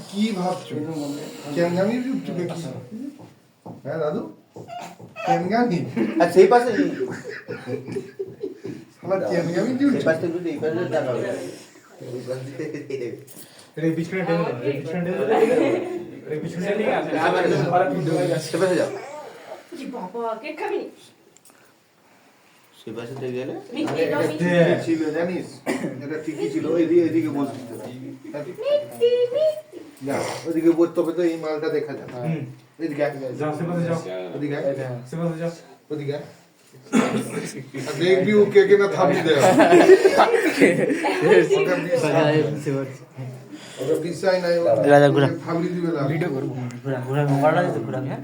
কি ভাবছো কেনগানি ইউটিউবে কি হ্যাঁ দাদু কেনগানি আর সেই পাশে আমার কেনগানি এই ইউটিউব পাশে যদি এই পাশে টাকা হবে রে পিছনে টেনে রে পিছনে নিয়ে আসে আবার ঘরে ভিডিও হয়ে যাচ্ছে সেই পাশে যাও কি বাবা কেক খাবি সেই পাশে থেকে গেলে মিষ্টি দাও মিষ্টি ছিল জানিস এটা ঠিকই ছিল এদিকে এদিকে বসতে মিষ্টি না ওদিকে বসতে হবে তো এই মালটা দেখা যায় এদিকে যাও সে পাশে যাও ওদিকে সে পাশে যাও ওদিকে আর দেখবি ও কে কে না থামি দেয় ওটা বিষয় নাই রাজা ঘোরা। থামলি দিবে না ভিডিও করব ঘোরা ঘোরা দিতে ঘোরা হ্যাঁ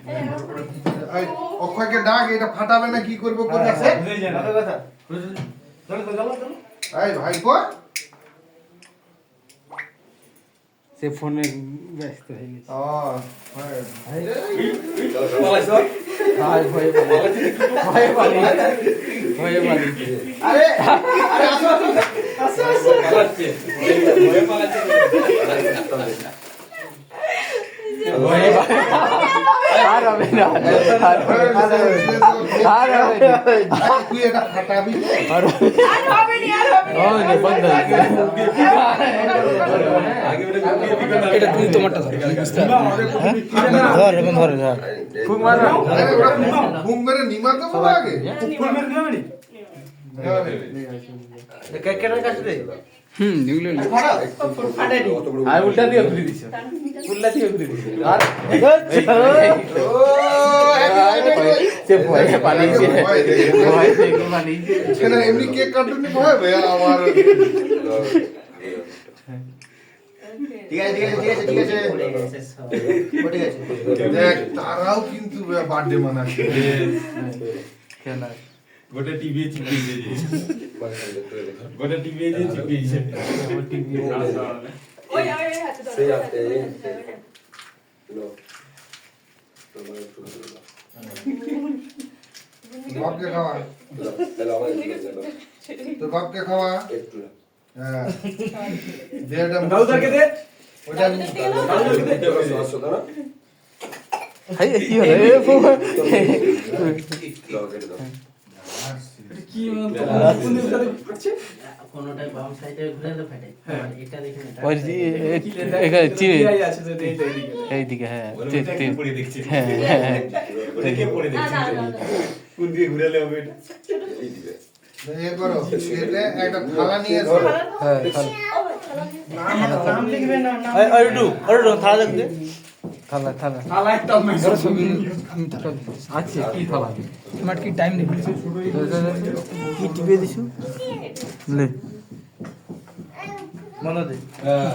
এই অক্ষয়কে ডাক এটা ফাটাবে না কি করবো কোথা আছে বুঝে যায় না কথা চলো তো চলো চলো এই ভাই কই সে ফোনে ব্যস্ত হয়ে গেছে ও হ্যাঁ আর ভয়ে পালিয়ে আরে আরে আসো আর হবে না আর হবে না তুই এটা ফাটাবি আর হবে নি বন্ধ এটা তুমি তোমারটা ধরো ধর এখন ধরে ধর ফুক মার আরে ওরা ঘুম মেরে নিমা দেবো না আগে ফুল মেরে দিলাম নি কেন কাটতে দে এগুলো ফাটাইনি আর উল্টা দিয়ে ঘুরে দিছো উল্টা দিয়ে ঘুরে দিছো আর সে ভয়ে পালিয়েছে ভয়ে থেকে পালিয়েছে সেটা এমনি কেক কাটুনি ভয় ভাই আমার ঠিক আছে ঠিক আছে দেখ তারাও কিন্তু বার্থডে মানাচ্ছে খেলা গোটা টিভি চিপিয়ে গোটা টিভি চিপিয়ে ওই হাতে ধর সেই হাতে বাপকে খাওয়া তো বাপকে খাওয়া হ্যাঁ দে এটা দাউদাকে দে ওটা হাই কি হলো এ ফুক কি কোন দিকে ফাটছে কোনটাই বাম সাইডে ঘুরে এলে ফাটে এটা দেখে না ওই এখানে চিনি এই আছে তো এইটা এদিকে এইদিকে হ্যাঁ ওটা পড়ে দেখছি হ্যাঁ ওটা কে পড়ে দেখছি কোন দিকে ঘুরালে হবে এটা এ করো এটা একটা থালা নিয়ে এসো হ্যাঁ নাম লিখবে না নাম আর থালা দেখতে থালা থালা থালা একটা ধরো ছবি আছে কি থালা তোমার কি টাইম নেই কি টিপে দিছো লে মনে দে হ্যাঁ